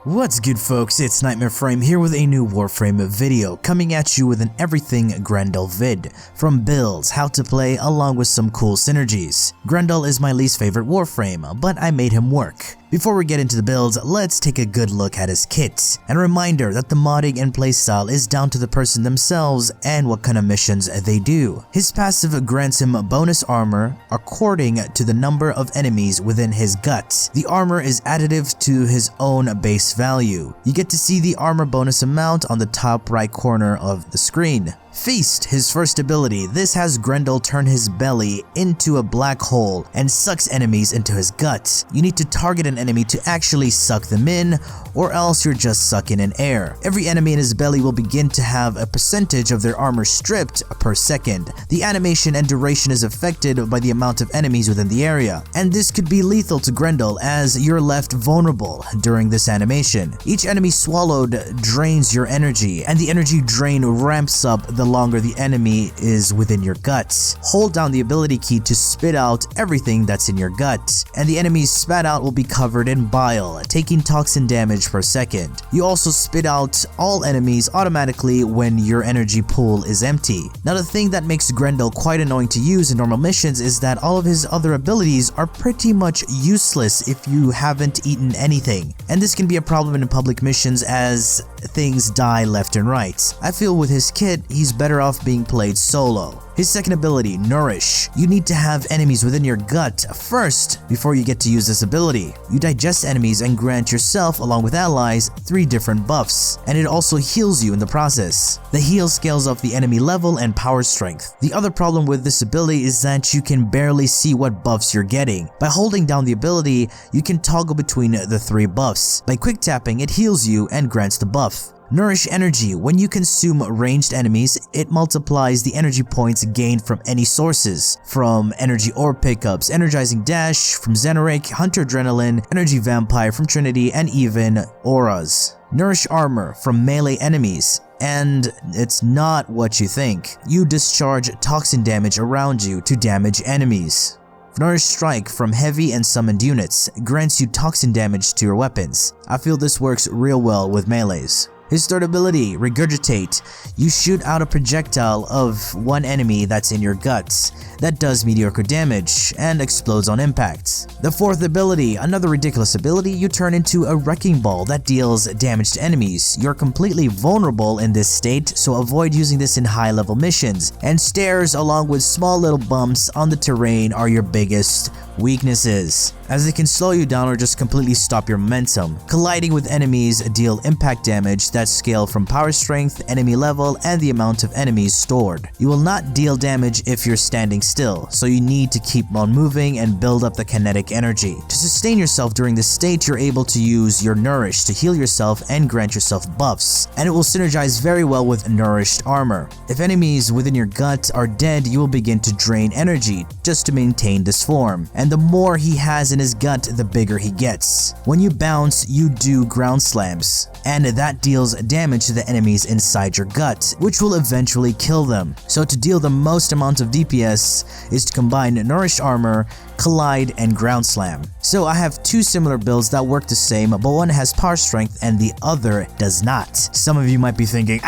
What's good folks, it's Warframe here with a new Warframe video, coming at you with an everything Grendel vid, from builds, how to play, along with some cool synergies. Grendel is my least favorite Warframe, but I made him work. Before we get into the builds, let's take a good look at his kit. And a reminder that the modding and playstyle is down to the person themselves and what kind of missions they do. His passive grants him bonus armor according to the number of enemies within his gut. The armor is additive to his own base value. You get to see the armor bonus amount on the top right corner of the screen. Feast, his first ability. This has Grendel turn his belly into a black hole and sucks enemies into his gut. You need to target an enemy to actually suck them in, or else you're just sucking in air. Every enemy in his belly will begin to have a percentage of their armor stripped per second. The animation and duration is affected by the amount of enemies within the area, and this could be lethal to Grendel as you're left vulnerable during this animation. Each enemy swallowed drains your energy, and the energy drain ramps up the longer the enemy is within your guts. Hold down the ability key to spit out everything that's in your gut, and the enemy's spat out will be covered in bile, taking toxin damage per second. You also spit out all enemies automatically when your energy pool is empty. Now the thing that makes Grendel quite annoying to use in normal missions is that all of his other abilities are pretty much useless if you haven't eaten anything, and this can be a problem in public missions as things die left and right. I feel with his kit, he's better off being played solo. His second ability, Nourish. You need to have enemies within your gut first before you get to use this ability. You digest enemies and grant yourself, along with allies, 3 different buffs, and it also heals you in the process. The heal scales up the enemy level and power strength. The other problem with this ability is that you can barely see what buffs you're getting. By holding down the ability, you can toggle between the 3 buffs. By quick tapping, it heals you and grants the buff. Nourish energy. When you consume ranged enemies, it multiplies the energy points gained from any sources, from energy orb pickups, energizing dash from Xenoric, hunter adrenaline, energy vampire from Trinity, and even auras. Nourish armor from melee enemies. And it's not what you think. You discharge toxin damage around you to damage enemies. Nourish Strike from heavy and summoned units grants you toxin damage to your weapons. I feel this works real well with melees. His third ability, Regurgitate. You shoot out a projectile of one enemy that's in your guts that does mediocre damage and explodes on impact. The fourth ability, another ridiculous ability, you turn into a wrecking ball that deals damage to enemies. You're completely vulnerable in this state, so avoid using this in high level missions, and stairs along with small little bumps on the terrain are your biggest weaknesses, as they can slow you down or just completely stop your momentum. Colliding with enemies deal impact damage that scale from power strength, enemy level, and the amount of enemies stored. You will not deal damage if you're standing still, so you need to keep on moving and build up the kinetic energy. To sustain yourself during this state, you're able to use your Nourish to heal yourself and grant yourself buffs, and it will synergize very well with nourished armor. If enemies within your gut are dead, you will begin to drain energy just to maintain this form, and the more he has in his gut, the bigger he gets. When you bounce, you do ground slams, and that deals damage to the enemies inside your gut, which will eventually kill them. So to deal the most amount of DPS is to combine Nourished Armor, Collide, and Ground Slam. So I have 2 similar builds that work the same, but one has power strength and the other does not. Some of you might be thinking,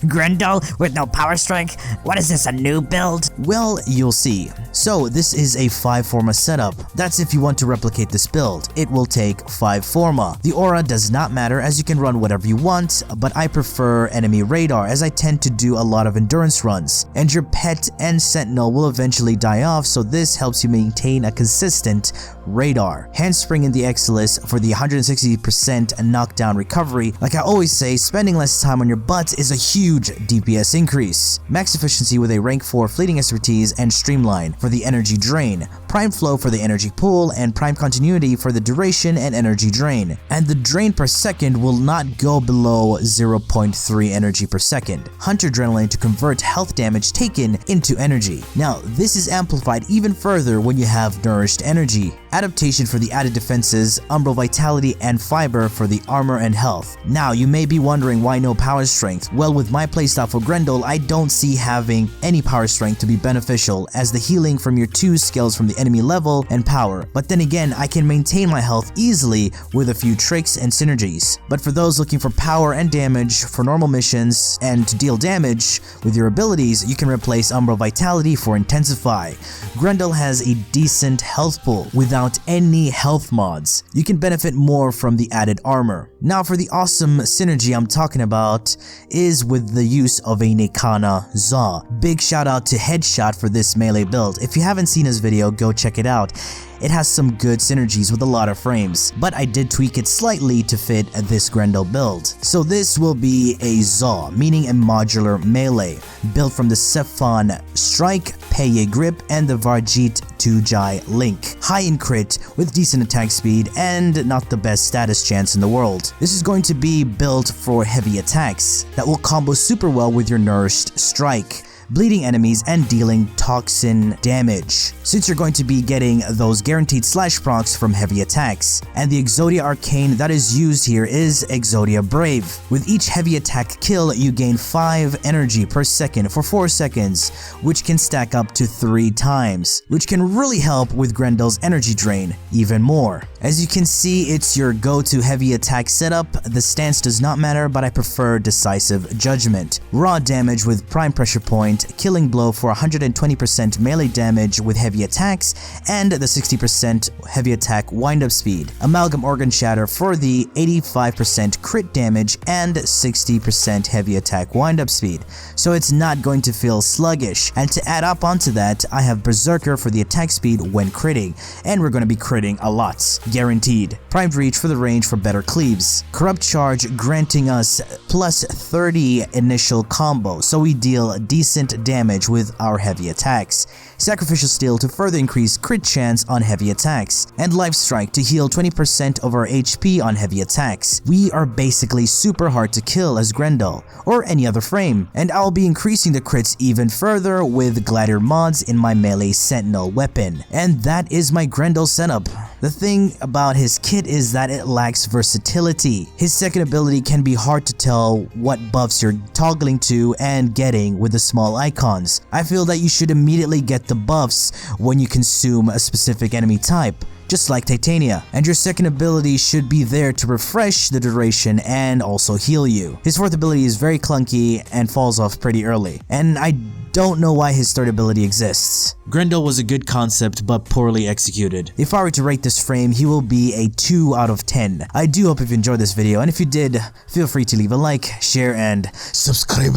Grendel with no power strength? What is this, a new build? Well, you'll see. So this is a 5 Forma setup. That's if you want to replicate this build. It will take 5 Forma. The aura does not matter as you can run whatever you want, but I prefer enemy radar as I tend to do a lot of endurance runs, and your pet and sentinel will eventually die off, so this helps you maintain a consistent radar. Handspring in the Exilis for the 160% knockdown recovery. Like I always say, spending less time on your butt is a huge DPS increase. Max efficiency with a rank 4 fleeting expertise and streamline for the energy drain. Prime flow for the energy pool, and prime continuity for the duration and energy drain. And the drain per second will not go below 0.3 energy per second. Hunter adrenaline to convert health damage taken into energy. Now this is amplified even further when you have nourished energy. Adaptation for the added defenses, Umbral Vitality, and Fiber for the armor and health. Now, you may be wondering why no power strength. Well, with my playstyle for Grendel, I don't see having any power strength to be beneficial, as the healing from your 2 scales from the enemy level and power. But then again, I can maintain my health easily with a few tricks and synergies. But for those looking for power and damage for normal missions and to deal damage with your abilities, you can replace Umbral Vitality for Intensify. Grendel has a decent health pool without any health mods. You can benefit more from the added armor. Now for the awesome synergy I'm talking about is with the use of a Nekana Za. Big shout out to Headshot for this melee build. If you haven't seen his video, go check it out. It has some good synergies with a lot of frames, but I did tweak it slightly to fit this Grendel build. So this will be a Za, meaning a modular melee, built from the Sephon Strike, Peye Grip, and the Varjeet Tujai Link. High in crit, with decent attack speed, and not the best status chance in the world. This is going to be built for heavy attacks that will combo super well with your Nourished Strike, bleeding enemies and dealing toxin damage, since you're going to be getting those guaranteed slash procs from heavy attacks. And the Exodia Arcane that is used here is Exodia Brave. With each heavy attack kill, you gain 5 energy per second for 4 seconds, which can stack up to 3 times, which can really help with Grendel's energy drain even more. As you can see, it's your go-to heavy attack setup. The stance does not matter, but I prefer Decisive Judgment. Raw damage with Prime Pressure Point, Killing Blow for 120% melee damage with heavy attacks, and the 60% heavy attack wind-up speed. Amalgam Organ Shatter for the 85% crit damage and 60% heavy attack wind-up speed, so it's not going to feel sluggish. And to add up onto that, I have Berserker for the attack speed when critting, and we're going to be critting a lot, guaranteed. Primed Reach for the range for better cleaves. Corrupt Charge granting us plus 30 initial combo, so we deal decent damage with our heavy attacks. Sacrificial Steel to further increase crit chance on heavy attacks, and Life Strike to heal 20% of our HP on heavy attacks. We are basically super hard to kill as Grendel, or any other frame, and I'll be increasing the crits even further with glider mods in my melee sentinel weapon. And that is my Grendel setup. The thing about his kit is that it lacks versatility. His second ability can be hard to tell what buffs you're toggling to and getting with the small icons. I feel that you should immediately get the buffs when you consume a specific enemy type, just like Titania, and your second ability should be there to refresh the duration and also heal you. His fourth ability is very clunky and falls off pretty early, and I don't know why his third ability exists. Grendel was a good concept but poorly executed. If I were to rate this frame, he will be a 2 out of 10. I do hope you've enjoyed this video, and if you did, feel free to leave a like, share, and subscribe.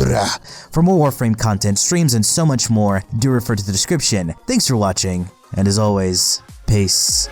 For more Warframe content, streams, and so much more, do refer to the description. Thanks for watching, and as always, peace.